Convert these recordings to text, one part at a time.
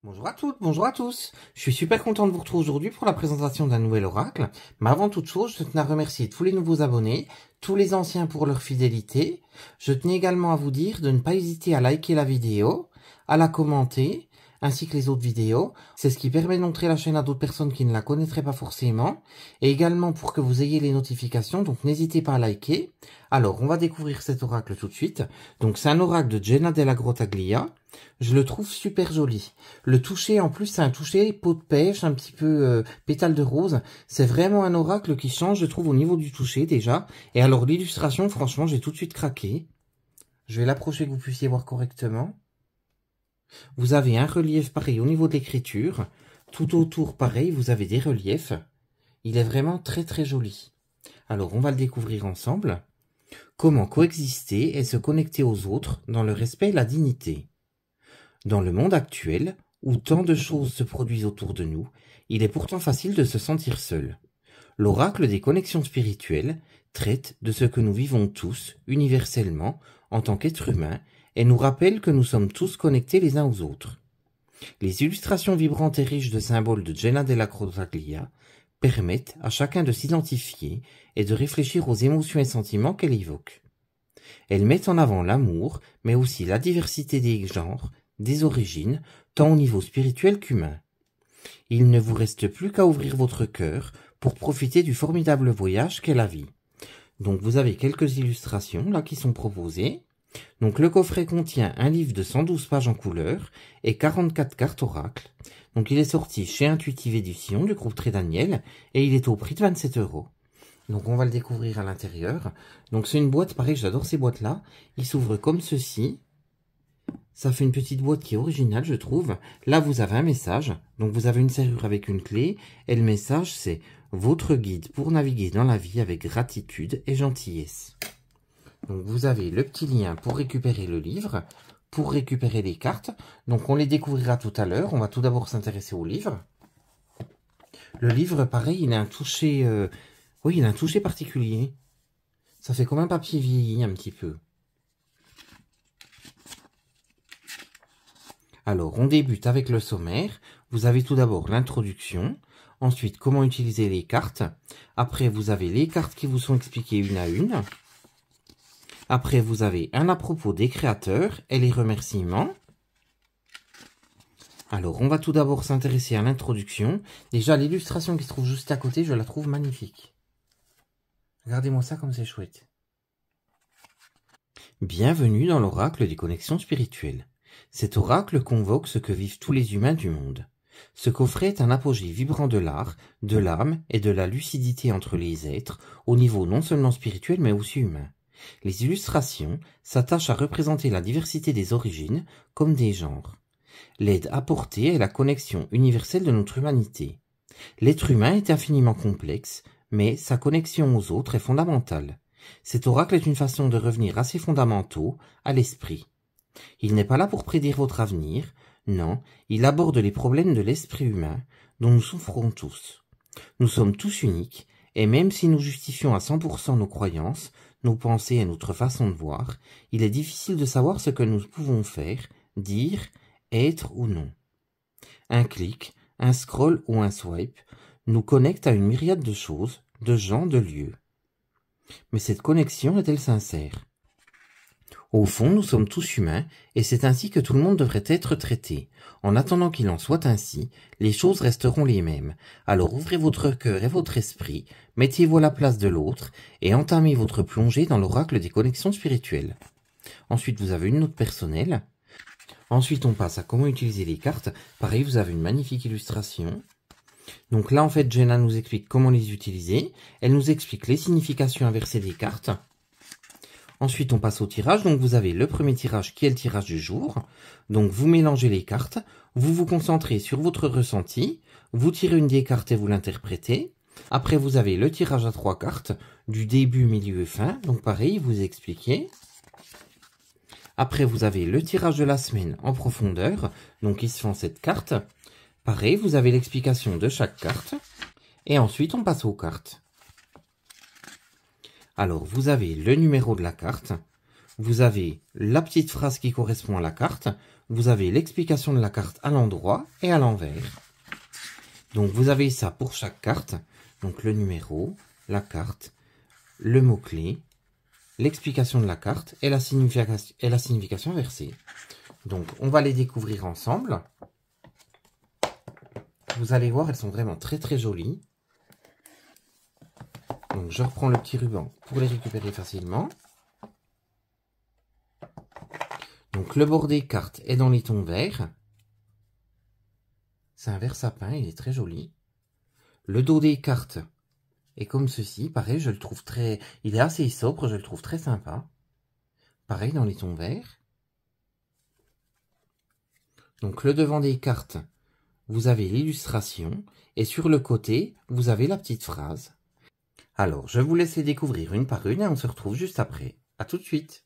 Bonjour à toutes, bonjour à tous. Je suis super content de vous retrouver aujourd'hui pour la présentation d'un nouvel oracle. Mais avant toute chose, je tenais à remercier tous les nouveaux abonnés, tous les anciens pour leur fidélité. Je tenais également à vous dire de ne pas hésiter à liker la vidéo, à la commenter, ainsi que les autres vidéos. C'est ce qui permet de montrer la chaîne à d'autres personnes qui ne la connaîtraient pas forcément. Et également pour que vous ayez les notifications, donc n'hésitez pas à liker. Alors, on va découvrir cet oracle tout de suite. Donc, c'est un oracle de Jenna Della Grottaglia. Je le trouve super joli. Le toucher, en plus, c'est un toucher peau de pêche, un petit peu pétale de rose. C'est vraiment un oracle qui change, je trouve, au niveau du toucher, déjà. Et alors, l'illustration, franchement, j'ai tout de suite craqué. Je vais l'approcher que vous puissiez voir correctement. Vous avez un relief pareil au niveau de l'écriture. Tout autour, pareil, vous avez des reliefs. Il est vraiment très très joli. Alors, on va le découvrir ensemble. Comment coexister et se connecter aux autres dans le respect et la dignité. Dans le monde actuel, où tant de choses se produisent autour de nous, il est pourtant facile de se sentir seul. L'oracle des connexions spirituelles traite de ce que nous vivons tous, universellement, en tant qu'êtres humains, et nous rappelle que nous sommes tous connectés les uns aux autres. Les illustrations vibrantes et riches de symboles de Jenna Della Grottaglia permettent à chacun de s'identifier et de réfléchir aux émotions et sentiments qu'elle évoque. Elle met en avant l'amour, mais aussi la diversité des genres, des origines, tant au niveau spirituel qu'humain. Il ne vous reste plus qu'à ouvrir votre cœur pour profiter du formidable voyage qu'est la vie. Donc vous avez quelques illustrations là qui sont proposées. Donc le coffret contient un livre de 112 pages en couleur et 44 cartes oracles. Donc il est sorti chez Intuitive Édition du groupe Très Daniel et il est au prix de 27 €. Donc on va le découvrir à l'intérieur. Donc c'est une boîte, pareil, j'adore ces boîtes là. Il s'ouvre comme ceci. Ça fait une petite boîte qui est originale, je trouve. Là, vous avez un message. Donc, vous avez une serrure avec une clé. Et le message, c'est « Votre guide pour naviguer dans la vie avec gratitude et gentillesse ». Donc, vous avez le petit lien pour récupérer le livre, pour récupérer les cartes. Donc, on les découvrira tout à l'heure. On va tout d'abord s'intéresser au livre. Le livre, pareil, il a un toucher... Oui, il a un toucher particulier. Ça fait comme un papier vieilli, un petit peu. Alors, on débute avec le sommaire. Vous avez tout d'abord l'introduction. Ensuite, comment utiliser les cartes. Après, vous avez les cartes qui vous sont expliquées une à une. Après, vous avez un à propos des créateurs et les remerciements. Alors, on va tout d'abord s'intéresser à l'introduction. Déjà, l'illustration qui se trouve juste à côté, je la trouve magnifique. Regardez-moi ça comme c'est chouette. Bienvenue dans l'oracle des connexions spirituelles. Cet oracle convoque ce que vivent tous les humains du monde. Ce coffret est un apogée vibrant de l'art, de l'âme et de la lucidité entre les êtres, au niveau non seulement spirituel mais aussi humain. Les illustrations s'attachent à représenter la diversité des origines comme des genres. L'aide apportée est la connexion universelle de notre humanité. L'être humain est infiniment complexe, mais sa connexion aux autres est fondamentale. Cet oracle est une façon de revenir à ses fondamentaux, à l'esprit. Il n'est pas là pour prédire votre avenir, non, il aborde les problèmes de l'esprit humain dont nous souffrons tous. Nous sommes tous uniques, et même si nous justifions à 100% nos croyances, nos pensées et notre façon de voir, il est difficile de savoir ce que nous pouvons faire, dire, être ou non. Un clic, un scroll ou un swipe nous connecte à une myriade de choses, de gens, de lieux. Mais cette connexion est-elle sincère ? Au fond, nous sommes tous humains, et c'est ainsi que tout le monde devrait être traité. En attendant qu'il en soit ainsi, les choses resteront les mêmes. Alors ouvrez votre cœur et votre esprit, mettez-vous à la place de l'autre, et entamez votre plongée dans l'oracle des connexions spirituelles. Ensuite, vous avez une note personnelle. Ensuite, on passe à comment utiliser les cartes. Pareil, vous avez une magnifique illustration. Donc là, en fait, Jenna nous explique comment les utiliser. Elle nous explique les significations inversées des cartes. Ensuite, on passe au tirage. Donc, vous avez le premier tirage qui est le tirage du jour. Donc, vous mélangez les cartes. Vous vous concentrez sur votre ressenti. Vous tirez une des cartes et vous l'interprétez. Après, vous avez le tirage à 3 cartes du début, milieu et fin. Donc, pareil, vous expliquez. Après, vous avez le tirage de la semaine en profondeur. Donc, il se fait en 7 cartes. Pareil, vous avez l'explication de chaque carte. Et ensuite, on passe aux cartes. Alors, vous avez le numéro de la carte, vous avez la petite phrase qui correspond à la carte, vous avez l'explication de la carte à l'endroit et à l'envers. Donc vous avez ça pour chaque carte, donc le numéro, la carte, le mot-clé, l'explication de la carte et la signification inversée. Donc on va les découvrir ensemble. Vous allez voir, elles sont vraiment très très jolies. Donc je reprends le petit ruban pour les récupérer facilement. Donc le bord des cartes est dans les tons verts. C'est un vert sapin, il est très joli. Le dos des cartes est comme ceci, pareil, je le trouve très... Il est assez sobre, je le trouve très sympa. Pareil dans les tons verts. Donc le devant des cartes, vous avez l'illustration, et sur le côté, vous avez la petite phrase. Alors, je vous laisse les découvrir une par une et on se retrouve juste après. À tout de suite.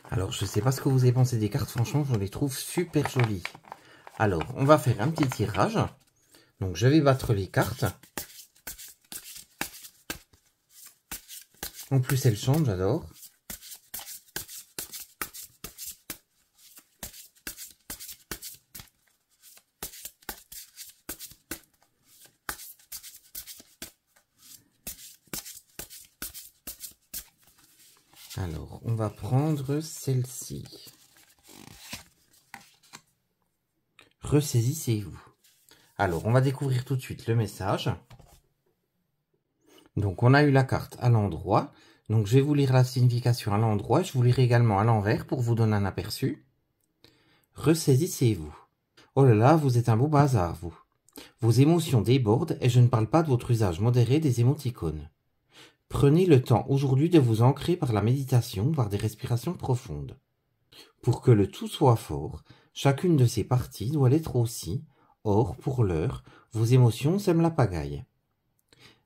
Alors, je ne sais pas ce que vous avez pensé des cartes, franchement, je les trouve super jolies. Alors, on va faire un petit tirage. Donc, je vais battre les cartes. En plus, elles chantent, j'adore. Alors, on va prendre celle-ci. Ressaisissez-vous. Alors, on va découvrir tout de suite le message. Donc, on a eu la carte à l'endroit. Donc, je vais vous lire la signification à l'endroit. Je vous lirai également à l'envers pour vous donner un aperçu. Ressaisissez-vous. Oh là là, vous êtes un beau bazar, vous. Vos émotions débordent et je ne parle pas de votre usage modéré des émoticônes. Prenez le temps aujourd'hui de vous ancrer par la méditation, par des respirations profondes. Pour que le tout soit fort, chacune de ces parties doit l'être aussi. Or, pour l'heure, vos émotions sèment la pagaille.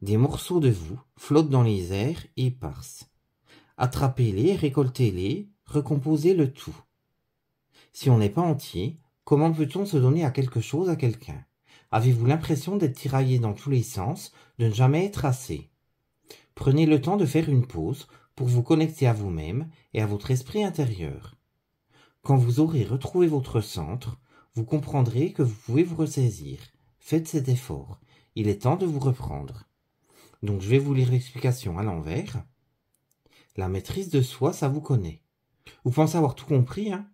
Des morceaux de vous flottent dans les airs épars. Attrapez-les, récoltez-les, recomposez le tout. Si on n'est pas entier, comment peut-on se donner à quelque chose, à quelqu'un? Avez-vous l'impression d'être tiraillé dans tous les sens, de ne jamais être assez? Prenez le temps de faire une pause pour vous connecter à vous-même et à votre esprit intérieur. Quand vous aurez retrouvé votre centre, vous comprendrez que vous pouvez vous ressaisir. Faites cet effort. Il est temps de vous reprendre. Donc je vais vous lire l'explication à l'envers. La maîtrise de soi, ça vous connaît. Vous pensez avoir tout compris, hein?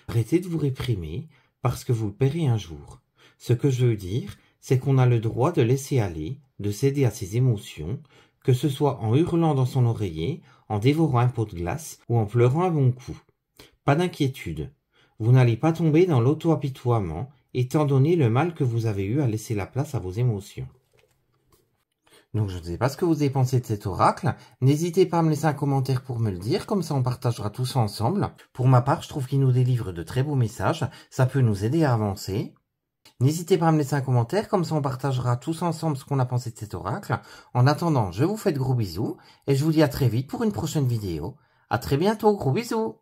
Arrêtez de vous réprimer, parce que vous le paierez un jour. Ce que je veux dire, c'est qu'on a le droit de laisser aller, de céder à ses émotions, que ce soit en hurlant dans son oreiller, en dévorant un pot de glace ou en pleurant un bon coup. Pas d'inquiétude. Vous n'allez pas tomber dans l'auto-apitoiement, étant donné le mal que vous avez eu à laisser la place à vos émotions. Donc je ne sais pas ce que vous avez pensé de cet oracle. N'hésitez pas à me laisser un commentaire pour me le dire, comme ça on partagera tous ensemble. Pour ma part, je trouve qu'il nous délivre de très beaux messages, ça peut nous aider à avancer. N'hésitez pas à me laisser un commentaire, comme ça on partagera tous ensemble ce qu'on a pensé de cet oracle. En attendant, je vous fais de gros bisous, et je vous dis à très vite pour une prochaine vidéo. À très bientôt, gros bisous!